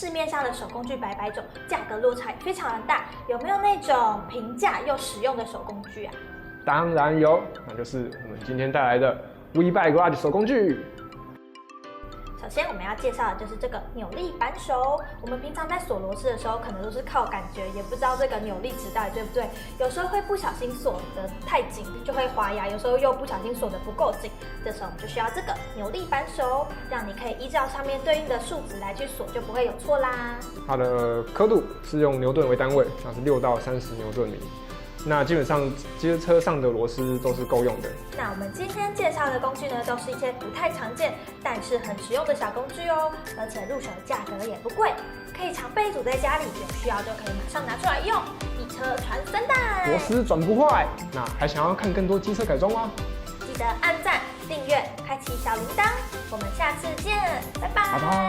市面上的手工具百百种，价格落差也非常的大。有没有那种平价又实用的手工具啊？当然有，那就是我们今天带来的 WeBuy Garage 手工具。首先我们要介绍的就是这个扭力扳手。我们平常在锁螺丝的时候，可能都是靠感觉，也不知道这个扭力值到底对不对。有时候会不小心锁得太紧，就会滑牙；有时候又不小心锁得不够紧，这时候我们就需要这个扭力扳手，让你可以依照上面对应的数值来去锁，就不会有错啦。它的刻度是用牛顿为单位，像是6到30牛顿米。那基本上街车上的螺丝都是够用的。那我们今天介绍的工具呢，都是一些不太常见，但是很实用的小工具哦，而且入手价格也不贵，可以常备一组在家里，有需要就可以马上拿出来用，一车传3代。螺丝转不坏。那还想要看更多机车改装吗？记得按赞、订阅、开启小铃铛，我们下次见，拜拜。拜拜。